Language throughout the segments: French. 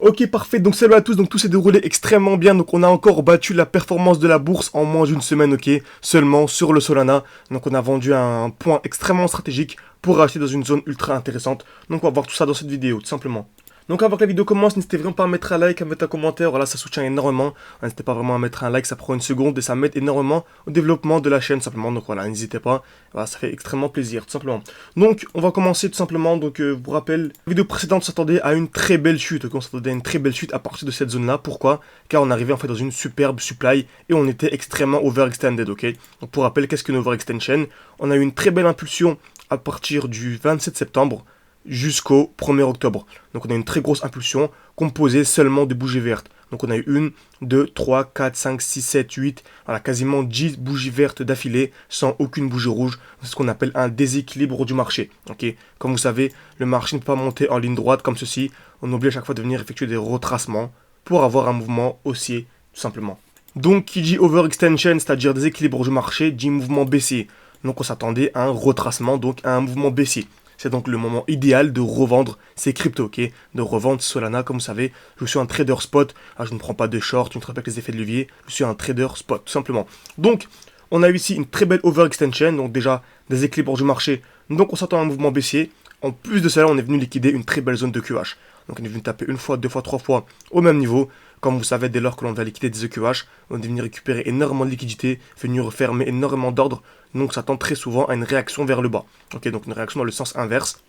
Ok, parfait, donc salut à tous, donc tout s'est déroulé extrêmement bien, donc on a encore battu la performance de la bourse en moins d'une semaine, ok, seulement sur le Solana, donc on a vendu un point extrêmement stratégique pour acheter dans une zone ultra intéressante, donc on va voir tout ça dans cette vidéo, tout simplement. Donc avant que la vidéo commence, n'hésitez vraiment pas à mettre un like, à mettre un commentaire, voilà, ça soutient énormément, n'hésitez pas vraiment à mettre un like, ça prend une seconde et ça m'aide énormément au développement de la chaîne, simplement, donc voilà, n'hésitez pas, voilà, ça fait extrêmement plaisir, tout simplement. Donc on va commencer tout simplement, donc je vous rappelle, la vidéo précédente s'attendait à une très belle chute, ok, on s'attendait à une très belle chute à partir de cette zone-là, pourquoi? Car on arrivait en fait dans une superbe supply et on était extrêmement overextended, ok. Donc pour rappel, qu'est-ce qu'une overextension? On a eu une très belle impulsion à partir du 27 septembre, jusqu'au 1er octobre. Donc on a une très grosse impulsion composée seulement de bougies vertes. Donc on a eu 1, 2, 3, 4, 5, 6, 7, 8, voilà, quasiment 10 bougies vertes d'affilée sans aucune bougie rouge. C'est ce qu'on appelle un déséquilibre du marché. Okay, comme vous savez, le marché ne peut pas monter en ligne droite comme ceci. On oublie à chaque fois de venir effectuer des retracements pour avoir un mouvement haussier, tout simplement. Donc qui dit overextension, c'est-à-dire déséquilibre du marché, dit mouvement baissier. Donc on s'attendait à un retracement, donc à un mouvement baissier. C'est donc le moment idéal de revendre ces cryptos, ok? De revendre Solana, comme vous savez, je suis un trader spot, je ne prends pas de short, je ne traite pas les effets de levier, je suis un trader spot, tout simplement. Donc, on a eu ici une très belle overextension, donc déjà des équilibres du marché, donc on s'attend à un mouvement baissier. En plus de cela, on est venu liquider une très belle zone de QH. Donc on est venu taper une fois, deux fois, trois fois au même niveau. Comme vous savez, dès lors que l'on va liquider des EQH, on est venu récupérer énormément de liquidités, venir fermer énormément d'ordre. Donc ça tend très souvent à une réaction vers le bas. Ok, donc une réaction dans le sens inverse.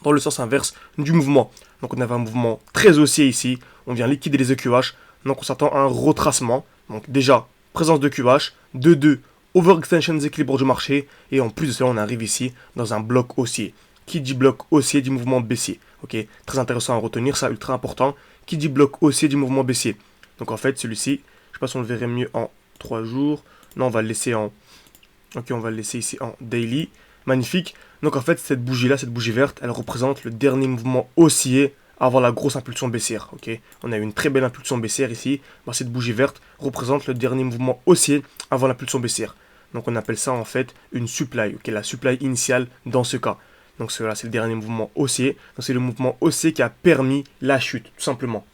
Dans le sens inverse du mouvement. Donc on avait un mouvement très haussier ici. On vient liquider les EQH. Donc on s'attend à un retracement. Donc déjà, présence de QH. De 2, overextension des équilibres du marché. Et en plus de cela, on arrive ici dans un bloc haussier. Qui dit bloc haussier dit mouvement baissier. Ok, très intéressant à retenir, ça ultra important. Qui dit bloc haussier dit mouvement baissier. Donc en fait, celui-ci, je ne sais pas si on le verrait mieux en 3 jours. Non, on va le laisser en... Ok, on va le laisser ici en daily. Magnifique. Donc en fait, cette bougie-là, cette bougie verte, elle représente le dernier mouvement haussier avant la grosse impulsion baissière. Ok, on a eu une très belle impulsion baissière ici. Cette bougie verte représente le dernier mouvement haussier avant l'impulsion baissière. Donc on appelle ça en fait une supply. Ok, la supply initiale dans ce cas. Donc cela, c'est le dernier mouvement haussier. Donc c'est le mouvement haussier qui a permis la chute, tout simplement.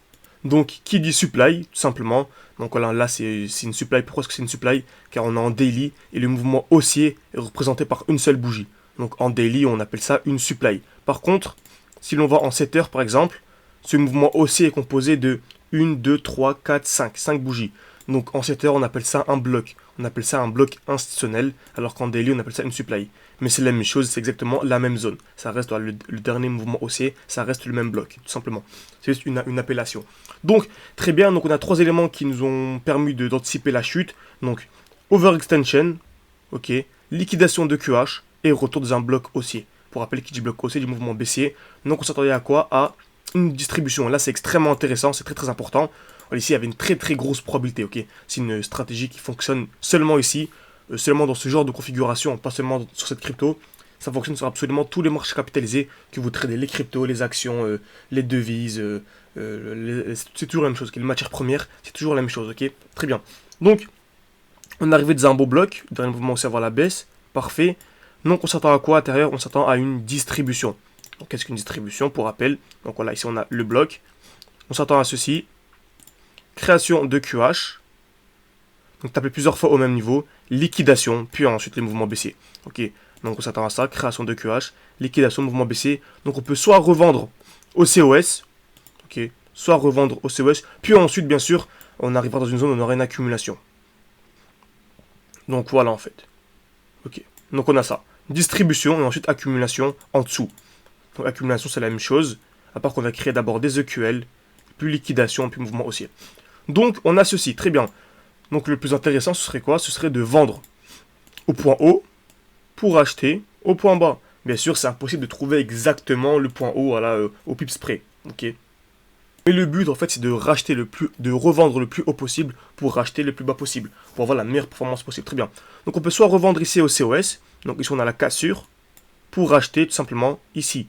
Donc qui dit supply, tout simplement. Donc voilà, là c'est une supply. Pourquoi est-ce que c'est une supply? Car on est en daily et le mouvement haussier est représenté par une seule bougie. Donc en daily, on appelle ça une supply. Par contre, si l'on va en 7 heures par exemple, ce mouvement haussier est composé de 1, 2, 3, 4, 5. 5 bougies. Donc en 7 heures, on appelle ça un bloc. On appelle ça un bloc institutionnel, alors qu'en daily, on appelle ça une supply. Mais c'est la même chose, c'est exactement la même zone. Ça reste le dernier mouvement haussier, ça reste le même bloc, tout simplement. C'est juste une appellation. Donc, très bien, donc on a 3 éléments qui nous ont permis d'anticiper la chute. Donc, overextension, ok, liquidation de QH et retour dans un bloc haussier. Pour rappeler qui dit bloc haussier, du mouvement baissier. Donc on s'attendait à quoi? À une distribution. Là, c'est extrêmement intéressant, c'est très très important. Ici, il y avait une très très grosse probabilité, ok. C'est une stratégie qui fonctionne seulement ici, seulement dans ce genre de configuration, pas seulement sur cette crypto. Ça fonctionne sur absolument tous les marchés capitalisés, que vous tradez les cryptos, les actions, les devises, c'est toujours la même chose. Les matières premières, c'est toujours la même chose, ok. Très bien. Donc, on est arrivé dans un beau bloc, dernier mouvement aussi avant la baisse, parfait. Donc, on s'attend à quoi à l'intérieur? On s'attend à une distribution. Donc, qu'est-ce qu'une distribution? Pour rappel, donc voilà, ici on a le bloc. On s'attend à ceci. Création de QH, donc taper plusieurs fois au même niveau, liquidation, puis ensuite les mouvements baissiers. Ok, donc on s'attend à ça, création de QH, liquidation, mouvement baissier. Donc on peut soit revendre au COS, ok, soit revendre au COS, puis ensuite bien sûr on arrivera dans une zone où on aura une accumulation. Donc voilà en fait. Ok, donc on a ça, distribution et ensuite accumulation en dessous. Donc accumulation c'est la même chose, à part qu'on va créer d'abord des EQL, puis liquidation, puis mouvement haussier. Donc on a ceci, très bien. Donc le plus intéressant ce serait quoi? Ce serait de vendre au point haut pour acheter au point bas. Bien sûr c'est impossible de trouver exactement le point haut au pips près. Ok. Mais le but en fait c'est de racheter de revendre le plus haut possible pour racheter le plus bas possible. Pour avoir la meilleure performance possible. Très bien. Donc on peut soit revendre ici au COS. Donc ici on a la cassure. Pour racheter tout simplement ici.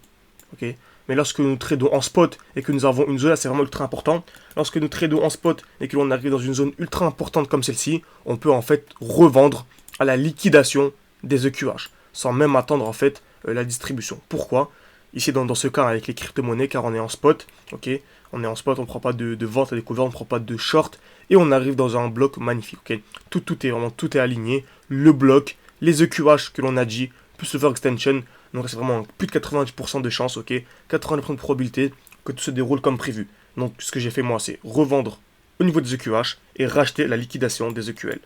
Ok. Mais lorsque nous tradons en spot et que nous avons une zone là, c'est vraiment ultra important. Lorsque nous tradons en spot et que l'on arrive dans une zone ultra importante comme celle-ci, on peut en fait revendre à la liquidation des EQH, sans même attendre en fait la distribution. Pourquoi? Ici dans ce cas avec les crypto-monnaies, car on est en spot, ok, On est en spot, on ne prend pas de vente à découvert, on ne prend pas de short. Et on arrive dans un bloc magnifique, ok. Tout est aligné. Le bloc, les EQH que l'on a dit, plus overextension. Donc c'est vraiment plus de 90% de chance, ok. 90% de probabilité que tout se déroule comme prévu. Donc ce que j'ai fait moi, c'est revendre au niveau des EQH et racheter la liquidation des EQL.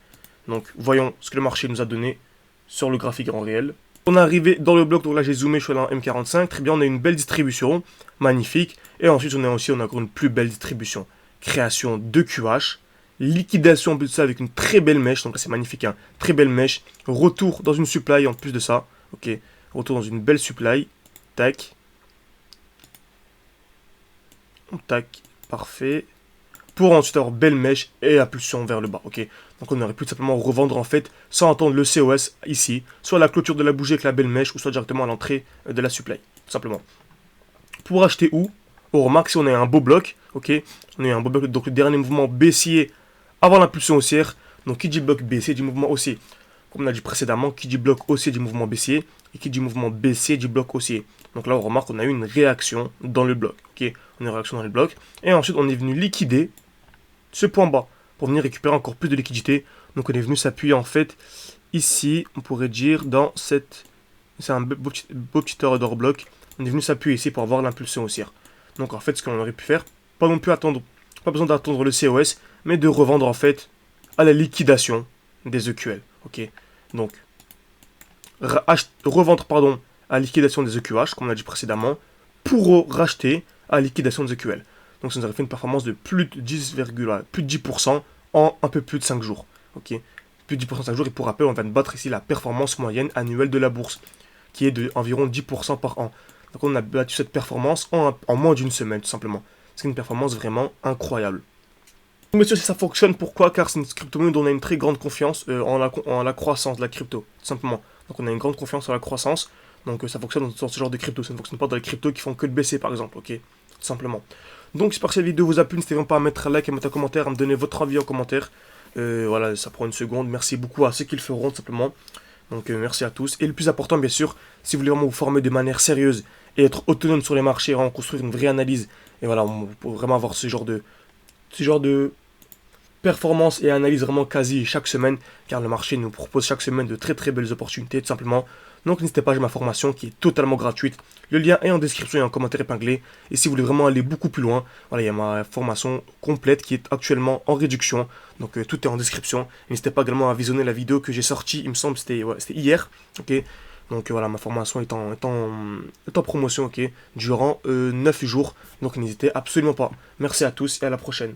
Donc voyons ce que le marché nous a donné sur le graphique en réel. On est arrivé dans le bloc, donc là j'ai zoomé, je suis allé en M45, très bien, on a une belle distribution, magnifique. Et ensuite on a encore une plus belle distribution. Création de QH, liquidation en plus de ça avec une très belle mèche, donc là c'est magnifique, hein, très belle mèche. Retour dans une supply en plus de ça, ok, retour dans une belle supply, tac. Tac, parfait. Pour ensuite avoir belle mèche et impulsion vers le bas, ok. Donc on aurait pu tout simplement revendre en fait sans attendre le COS ici, soit la clôture de la bougie avec la belle mèche ou soit directement à l'entrée de la supply, tout simplement. Pour acheter où? On remarque si on a un beau bloc, ok. On a un beau bloc, donc le dernier mouvement baissier avant l'impulsion haussière. Donc qui dit bloc baissier dit mouvement haussier. Comme on a dit précédemment, qui dit bloc haussier dit mouvement baissier et qui dit mouvement baissier dit bloc haussier. Donc là on remarque qu'on a eu une réaction dans le bloc, ok. On a une réaction dans le bloc et ensuite on est venu liquider ce point bas pour venir récupérer encore plus de liquidité. Donc on est venu s'appuyer en fait ici, on pourrait dire dans cette... C'est un beau petit order block. On est venu s'appuyer ici pour avoir l'impulsion haussière. Donc en fait ce qu'on aurait pu faire, pas non plus attendre, pas besoin d'attendre le COS, mais de revendre en fait à la liquidation des EQL. Ok, donc revendre pardon à la liquidation des EQH, comme on a dit précédemment, pour racheter à la liquidation des EQL. Donc ça nous aurait fait une performance de plus de 10% en un peu plus de 5 jours. Ok, plus de 10% en 5 jours. Et pour rappel, on vient de battre ici la performance moyenne annuelle de la bourse, qui est de environ 10% par an. Donc on a battu cette performance en moins d'une semaine, tout simplement. C'est une performance vraiment incroyable. Monsieur, si ça fonctionne, pourquoi? Car c'est une crypto-monnaie dont on a une très grande confiance en la croissance de la crypto, tout simplement. Donc on a une grande confiance en la croissance. Donc ça fonctionne dans ce genre de crypto. Ça ne fonctionne pas dans les cryptos qui font que de baisser, par exemple. Ok, tout simplement. Donc j'espère que cette vidéo vous a plu. N'hésitez pas à mettre un like, à mettre un commentaire, à me donner votre avis en commentaire. Voilà, ça prend une seconde. Merci beaucoup à ceux qui le feront, tout simplement. Donc merci à tous. Et le plus important, bien sûr, si vous voulez vraiment vous former de manière sérieuse et être autonome sur les marchés, vraiment construire une vraie analyse. Et voilà, pour vraiment avoir ce genre de performance et analyse vraiment quasi chaque semaine, car le marché nous propose chaque semaine de très très belles opportunités, tout simplement. Donc n'hésitez pas, j'ai ma formation qui est totalement gratuite. Le lien est en description et en commentaire épinglé. Et si vous voulez vraiment aller beaucoup plus loin, voilà, il y a ma formation complète qui est actuellement en réduction. Donc tout est en description. N'hésitez pas également à visionner la vidéo que j'ai sortie, il me semble, c'était hier. Ok. Donc voilà, ma formation est en promotion, ok, durant 9 jours. Donc n'hésitez absolument pas. Merci à tous et à la prochaine.